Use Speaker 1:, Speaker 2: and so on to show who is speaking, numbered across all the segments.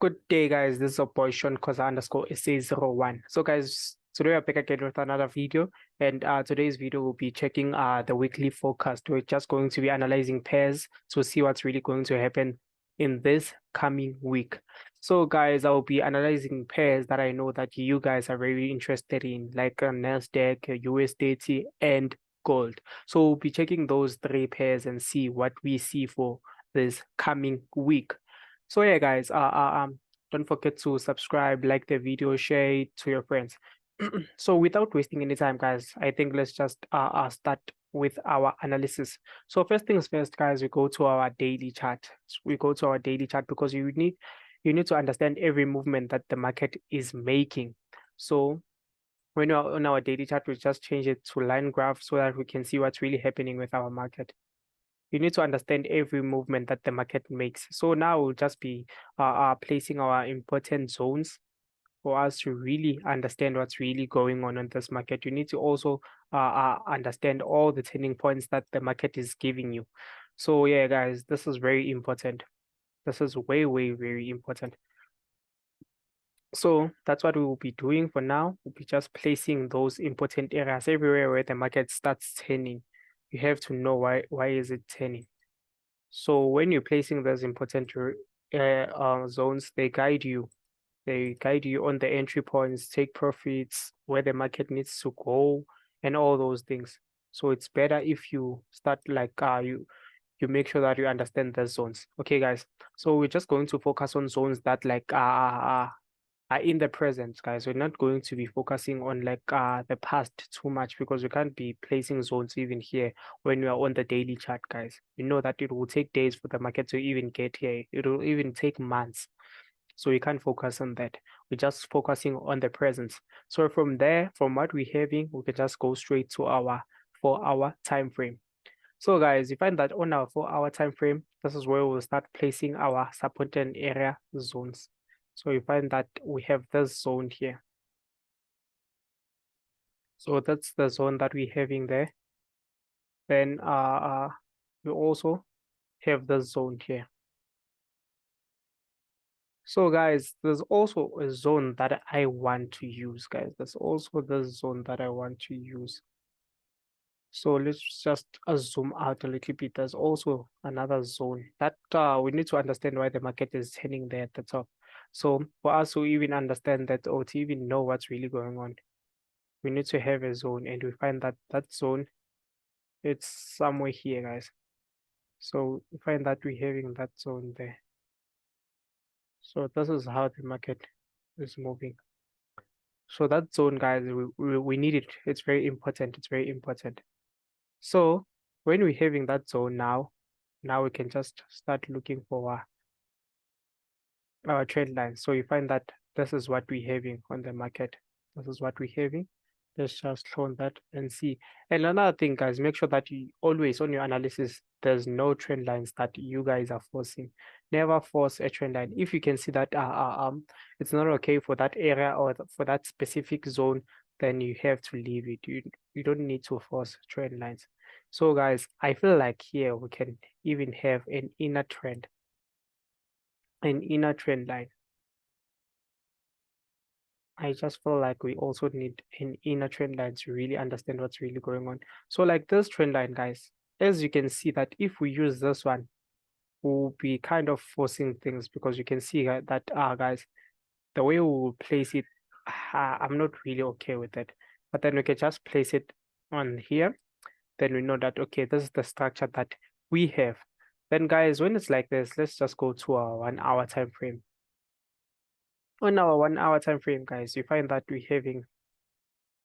Speaker 1: Good day, guys. This is your boy Sean Koza underscore SA01. So, guys, today we're back again with another video, and today's video will be checking the weekly forecast. We're just going to be analyzing pairs to see what's really going to happen in this coming week. So, guys, I'll be analyzing pairs that I know that you guys are very interested in, like NASDAQ, US30, and gold. So, we'll be checking those three pairs and see what we see for this coming week. So yeah, guys, don't forget to subscribe, like the video, share it to your friends. So without wasting any time, guys, I think let's just start with our analysis. So first things first, guys, we go to our daily chart. We go to our daily chart because you need to understand every movement that the market is making. So when you're on our daily chart, we just change it to line graph so that we can see what's really happening with our market. You need to understand every movement that the market makes. So now we'll just be placing our important zones for us to really understand what's really going on this market. You need to also understand all the turning points that the market is giving you. So yeah, guys, this is very important. This is way, very important. So that's what we will be doing for now. We'll be just placing those important areas everywhere where the market starts turning. You have to know why is it turning. So when you're placing those important zones, they guide you. They guide you on the entry points, take profits, where the market needs to go, and all those things. So it's better if you start like you make sure that you understand the zones. Okay, guys. So we're just going to focus on zones that like are in the present, guys. We're not going to be focusing on like the past too much because we can't be placing zones even here when we are on the daily chart, guys. We know that it will take days for the market to even get here. It will even take months. So we can't focus on that. We're just focusing on the present. So from there, from what we're having, we can just go straight to our 4-hour time frame. So guys, you find that on our 4-hour time frame, this is where we'll start placing our support and area zones. So you find that we have this zone here. So that's the zone that we're having there. Then we also have this zone here. So guys, there's also a zone that I want to use, guys. There's also this zone that I want to use. So let's just zoom out a little bit. There's also another zone that we need to understand why the market is turning there at the top. So for us to even understand that or to even know what's really going on, we need to have a zone, and we find that that zone, it's somewhere here, guys. So we find that we're having that zone there. So this is how the market is moving. So that zone, guys, we need it. It's very important. It's very important. So when we're having that zone now we can just start looking for our trend line. So you find that this is what we're having on the market. This is what we're having. Let's just clone that and see. And another thing, guys, make sure that you always on your analysis, there's no trend lines that you guys are forcing. Never force a trend line. If you can see that it's not okay for that area or for that specific zone, then you have to leave it. You don't need to force trend lines. So guys, I feel like here we can even have an inner trend line. I just feel like we also need an inner trend line to really understand what's really going on. So like this trend line, guys, as you can see that if we use this one, we'll be kind of forcing things because you can see that guys, the way we will place it, I'm not really okay with it. But then we can just place it on here. Then we know that, okay, this is the structure that we have. Then guys, when it's like this, let's just go to our 1-hour time frame. On our 1-hour time frame, guys, you find that we're having,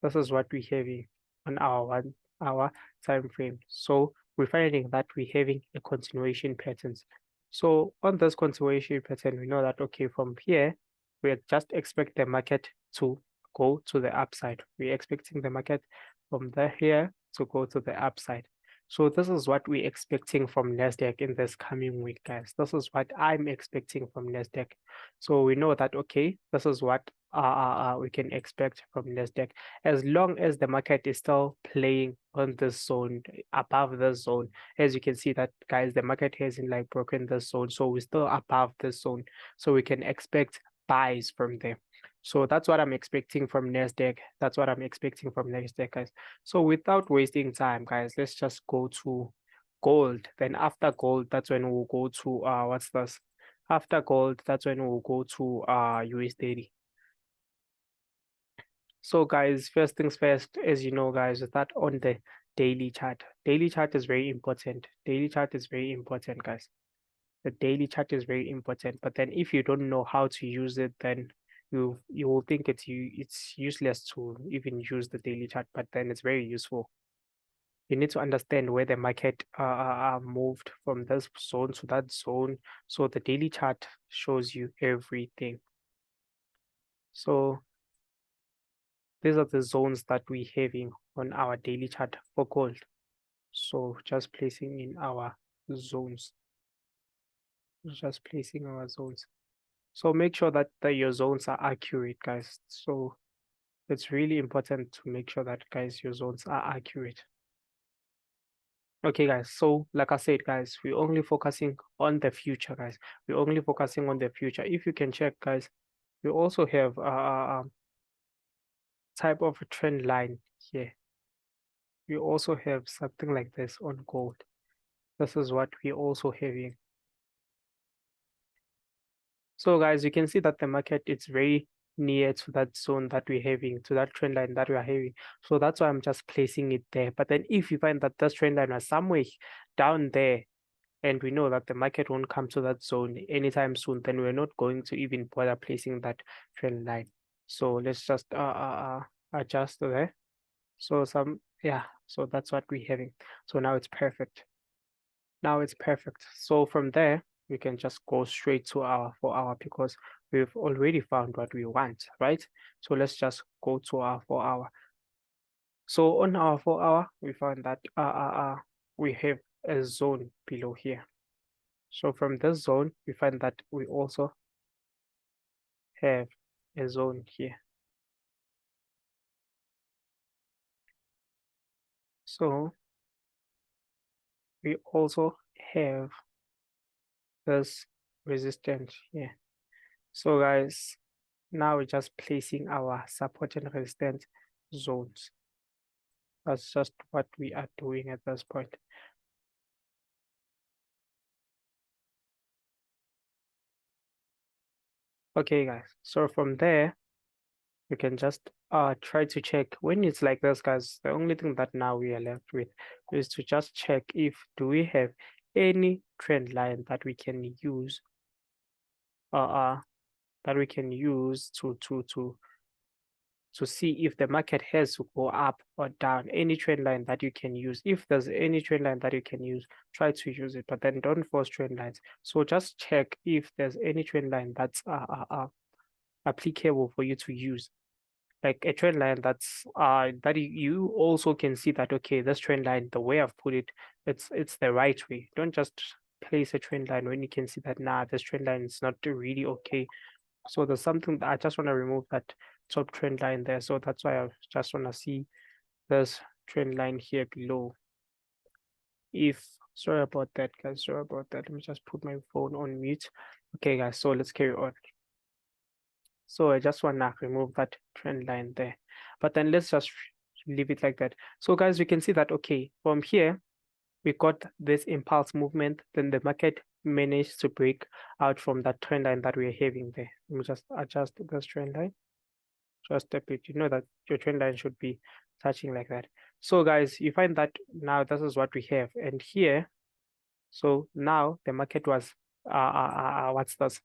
Speaker 1: this is what we're having on our 1-hour time frame. So we're finding that we're having a continuation patterns. So on this continuation pattern, we know that, okay, from here, we just expect the market to go to the upside. We're expecting the market from here to go to the upside. So this is what we're expecting from NASDAQ in this coming week, guys. This is what I'm expecting from NASDAQ. So we know that, okay, this is what we can expect from NASDAQ, as long as the market is still playing on this zone, above this zone. As you can see that, guys, the market hasn't like broken this zone, so we're still above this zone, so we can expect buys from there. So that's what I'm expecting from NASDAQ. That's what I'm expecting from NASDAQ, guys. So without wasting time, guys, let's just go to gold. Then after gold, that's when we'll go to what's this? After gold, that's when we'll go to US30. So guys, first things first, as you know, guys, is that on the daily chart. Daily chart is very important. Daily chart is very important, guys. The daily chart is very important. But then if you don't know how to use it, then you will think it's useless to even use the daily chart, but then it's very useful. You need to understand where the market moved from this zone to that zone. So the daily chart shows you everything. So these are the zones that we're having on our daily chart for gold. So just placing in our zones. Just placing our zones. So make sure that your zones are accurate, guys. So it's really important to make sure that, guys, your zones are accurate. Okay, guys. So like I said, guys, we're only focusing on the future, guys. We're only focusing on the future. If you can check, guys, we also have type of a trend line here. We also have something like this on gold. This is what we're also having. So guys, you can see that the market is very near to that zone that we're having, to that trend line that we are having. So that's why I'm just placing it there. But then if you find that this trend line is somewhere down there, and we know that the market won't come to that zone anytime soon, then we're not going to even bother placing that trend line. So let's just adjust there. So so that's what we're having. So now it's perfect. Now it's perfect. So from there, we can just go straight to our 4-hour because we've already found what we want, right? So let's just go to our 4-hour. So on our 4-hour, we found that we have a zone below here. So from this zone, we find that we also have a zone here. So we also have this resistance here. So guys, now we're just placing our support and resistance zones. That's just what we are doing at this point. Okay, guys. So from there, you can just try to check when it's like this, guys. The only thing that now we are left with is to just check if do we have any trend line that we can use to see if the market has to go up or down. Any trend line that you can use. If there's any trend line that you can use, try to use it, but then don't force trend lines. So just check if there's any trend line that's applicable for you to use. Like a trend line that's that you also can see that, okay, this trend line, the way I've put it, it's the right way. Don't just place a trend line when you can see that, nah, this trend line is not really okay. So there's something that I just want to remove that top trend line there. So that's why I just want to see this trend line here below. Sorry about that, guys. Sorry about that. Let me just put my phone on mute. Okay, guys. So let's carry on. So I just want to remove that trend line there. But then let's just leave it like that. So guys, we can see that, okay, from here, we got this impulse movement. Then the market managed to break out from that trend line that we're having there. Let me just adjust this trend line just a bit. You know that your trend line should be touching like that. So guys, you find that now this is what we have. And here, so now the market was, what's this?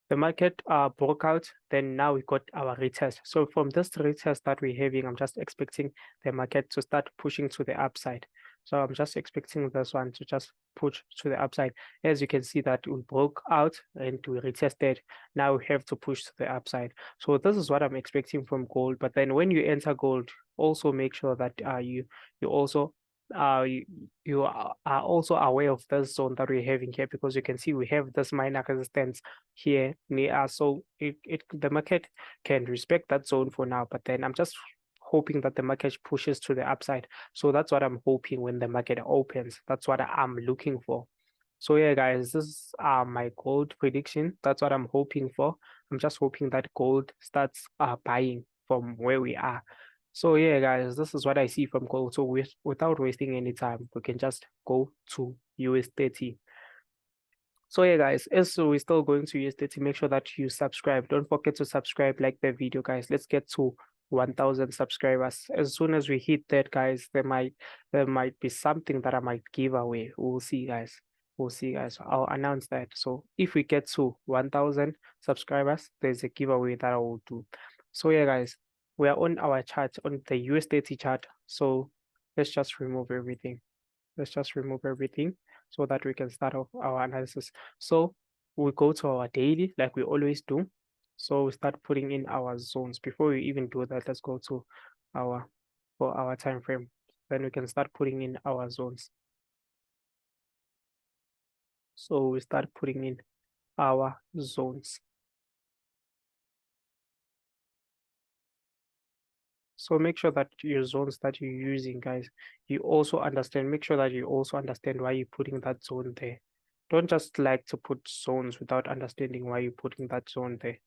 Speaker 1: The market broke out, then now we got our retest. So from this retest that we're having, I'm just expecting the market to start pushing to the upside. So I'm just expecting this one to just push to the upside. As you can see that we broke out and we retested. Now we have to push to the upside. So this is what I'm expecting from gold. But then when you enter gold, also make sure that you also you are also aware of this zone that we're having here, because you can see we have this minor resistance here near us. So the market can respect that zone for now, but then I'm just hoping that the market pushes to the upside. So that's what I'm hoping when the market opens. That's what I'm looking for. So yeah, guys, this is my gold prediction. That's what I'm hoping for. I'm just hoping that gold starts buying from where we are. So yeah, guys, this is what I see from gold. So without wasting any time, we can just go to US30. So yeah, guys, as we're still going to US30, make sure that you subscribe. Don't forget to subscribe, like the video, guys. Let's get to 1,000 subscribers. As soon as we hit that, guys, there might be something that I might give away. We'll see, guys. We'll see, guys. I'll announce that. So if we get to 1,000 subscribers, there's a giveaway that I will do. So yeah, guys, we are on our chart, on the US30 chart. So let's just remove everything. Let's just remove everything so that we can start off our analysis. So we go to our daily like we always do. So we start putting in our zones. Before we even do that, let's go to our for our time frame. Then we can start putting in our zones. So we start putting in our zones. So make sure that your zones that you're using, guys, you also understand. Make sure that you also understand why you're putting that zone there. Don't just like to put zones without understanding why you're putting that zone there.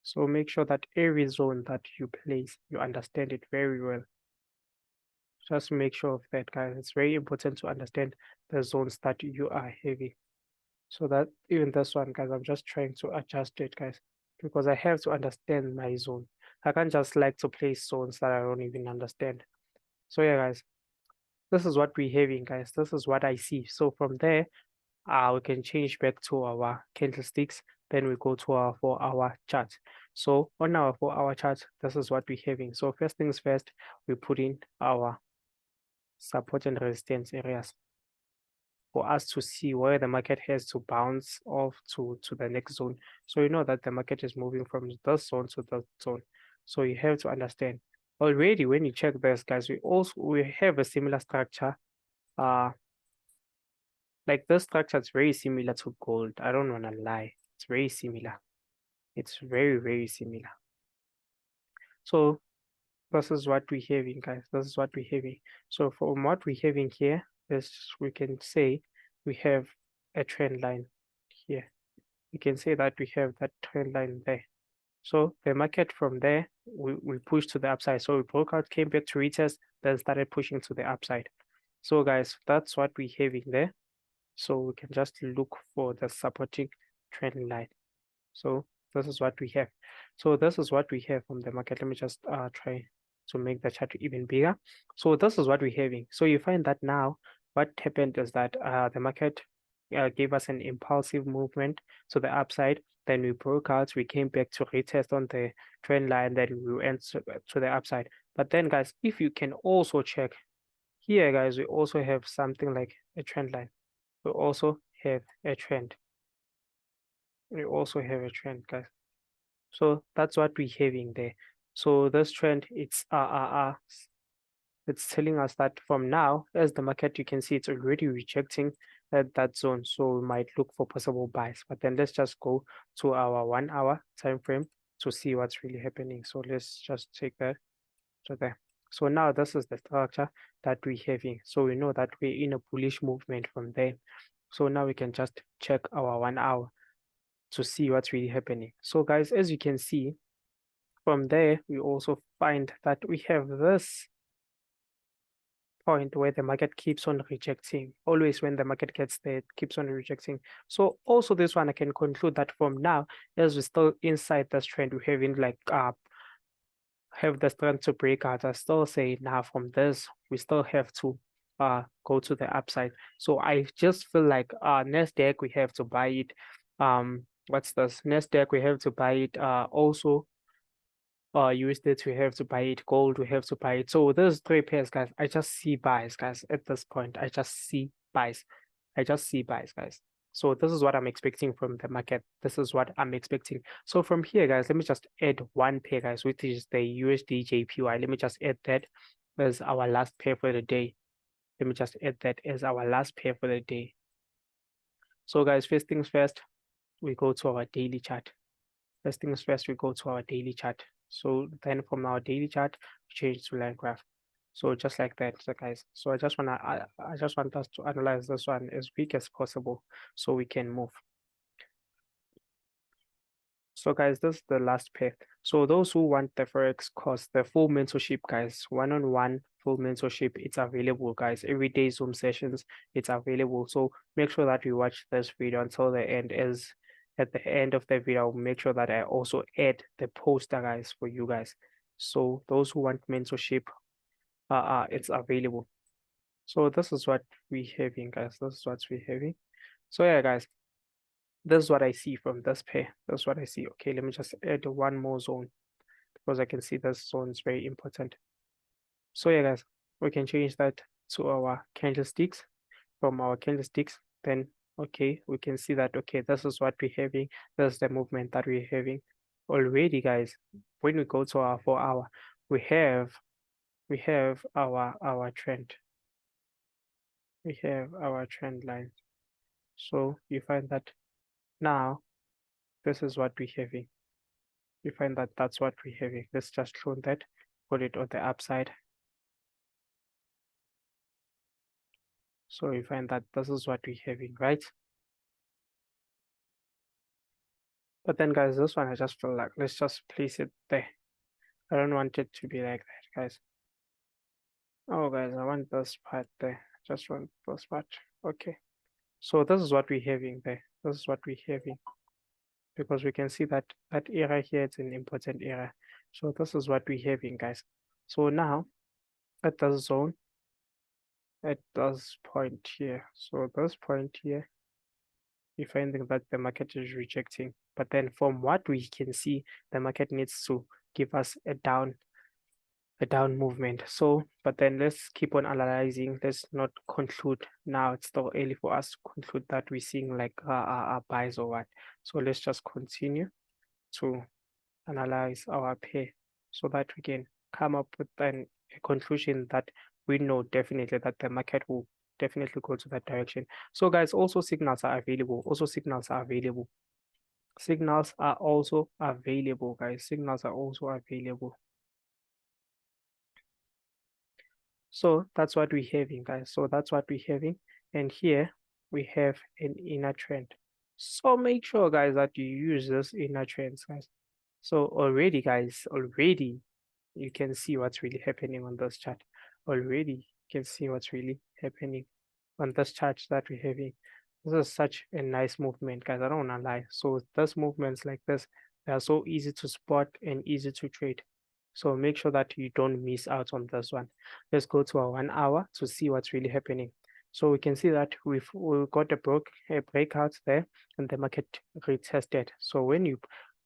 Speaker 1: So make sure that every zone that you place, you understand it very well. Just make sure of that, guys. It's very important to understand the zones that you are having. So that even this one, guys, I'm just trying to adjust it, guys, because I have to understand my zone. I can't just like to place zones that I don't even understand. So yeah, guys, this is what we're having, guys. This is what I see. So from there, we can change back to our candlesticks. Then we go to our 4-hour chart. So on our 4-hour chart, this is what we're having. So first things first, we put in our support and resistance areas for us to see where the market has to bounce off to the next zone. So you know that the market is moving from this zone to that zone. So you have to understand. Already when you check this, guys, we have a similar structure. Like this structure is very similar to gold. I don't want to lie. It's very similar. It's very, very similar. So this is what we're having, guys. This is what we're having. So from what we're having here is we can say we have a trend line here. We can say that we have that trend line there. So the market from there, we pushed to the upside. So we broke out, came back to retest, then started pushing to the upside. So guys, that's what we're having there. So we can just look for the supporting trend line. So this is what we have. So this is what we have from the market. Let me just try to make the chart even bigger. So this is what we're having. So you find that now what happened is that the market gave us an impulsive movement to the upside. Then we broke out, we came back to retest on the trend line, then we went to the upside. But then guys, if you can also check here, guys, we also have something like a trend line. We also have a trend. We also have a trend, guys. So that's what we're having there. So this trend, it's telling us that from now, as the market, you can see it's already rejecting that zone. So we might look for possible buys. But then let's just go to our 1-hour time frame to see what's really happening. So let's just take that to there. So now this is the structure that we're having. So we know that we're in a bullish movement from there. So now we can just check our 1 hour to see what's really happening. So guys, as you can see, from there, we also find that we have this point where the market keeps on rejecting. Always when the market gets there, it keeps on rejecting. So also this one, I can conclude that from now, as we're still inside this trend, we're having like have the strength to break out. I still say now from this, we still have to go to the upside. So I just feel like NASDAQ, we have to buy it. What's this? NASDAQ, we have to buy it. Also USD, we have to buy it. Gold, we have to buy it. So those three pairs, guys, I just see buys, guys. At this point, I just see buys. I just see buys, guys. So this is what I'm expecting from the market. This is what I'm expecting. So from here, guys, let me just add one pair, guys, which is the USDJPY. Let me just add that as our last pair for the day. Let me just add that as our last pair for the day. So guys, first things first, we go to our daily chart. First things first, we go to our daily chart. So then from our daily chart, we change to line graph. So just like that, so guys. So I just want us to analyze this one as quick as possible so we can move. So guys, this is the last pair. So those who want the Forex course, the full mentorship, guys, one-on-one full mentorship, it's available, guys. Every day Zoom sessions, it's available. So make sure that you watch this video until the end. As at the end of the video, I'll make sure that I also add the poster, guys, for you guys. So those who want mentorship, it's available. So this is what we're having, guys. This is what we're having. So yeah, guys, this is what I see from this pair. That's what I see. Okay, let me just add one more zone because I can see this zone is very important. So yeah, guys, we can change that to our candlesticks. From our candlesticks, then okay, we can see that okay, this is what we're having. This is the movement that we're having already, guys. When we go to our 4-hour, we have our trend. We have our trend line. So you find that now this is what we're having. You find that that's what we're having. Let's just clone that, put it on the upside. So you find that this is what we're having, right? But then, guys, this one I just feel like let's just place it there. I don't want it to be like that, guys. Oh, guys, I want this part there. Just want this part. Okay. So this is what we're having there. This is what we're having. Because we can see that that area here is an important area. So this is what we're having, guys. So now at this zone, at this point here. So this point here, you're finding that the market is rejecting. But then from what we can see, the market needs to give us a down movement. So, but then let's keep on analyzing. Let's not conclude now. It's still early for us to conclude that we're seeing like buys or what. So let's just continue to analyze our pair so that we can come up with a conclusion that we know definitely that the market will definitely go to that direction. So guys, also signals are available. Signals are also available, guys. Signals are also available. So that's what we're having, guys. So that's what we're having. And here we have an inner trend. So make sure, guys, that you use this inner trends, guys. So already, guys, you can see what's really happening on this chart. Already you can see what's really happening on this chart that we're having. This is such a nice movement, guys. I don't want to lie. So those movements like this, they are so easy to spot and easy to trade. So make sure that you don't miss out on this one. Let's go to our 1 hour to see what's really happening. So we can see that we've got a breakout there and the market retested. So when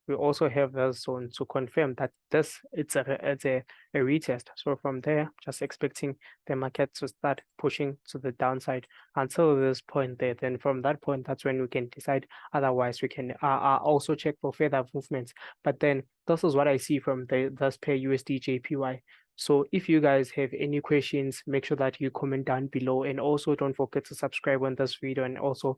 Speaker 1: we also have the zone to confirm that it's a retest. So from there, just expecting the market to start pushing to the downside until this point there. Then from that point, that's when we can decide. Otherwise, we can also check for further movements. But then this is what I see from this pair USDJPY. So if you guys have any questions, make sure that you comment down below, and also don't forget to subscribe on this video and also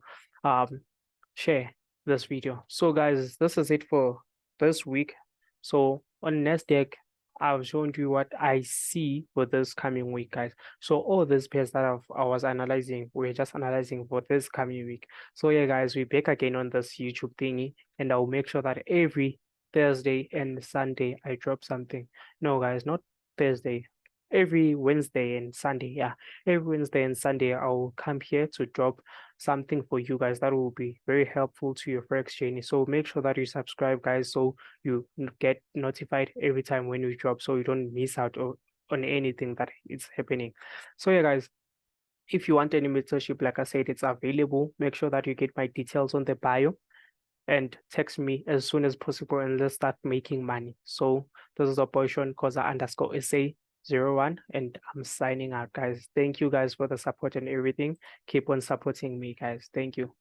Speaker 1: share this video. So guys, this is it for this week. So on NASDAQ, I've shown you what I see for this coming week, guys. So all these pairs that I was analyzing, we're just analyzing for this coming week. So yeah, guys, we're back again on this YouTube thingy, and I'll make sure that every Thursday and Sunday I drop something. No, guys, not Thursday. Every Wednesday and Sunday, yeah, every Wednesday and Sunday I'll come here to drop something for you guys that will be very helpful to your Forex journey. So make sure that you subscribe, guys, so you get notified every time when we drop, so you don't miss out on anything that is happening. So yeah, guys, if you want any mentorship, like I said, it's available. Make sure that you get my details on the bio and text me as soon as possible, and let's start making money. So this is Operation XAUUSD and I'm signing out, guys. Thank you guys for the support and everything. Keep on supporting me, guys. Thank you.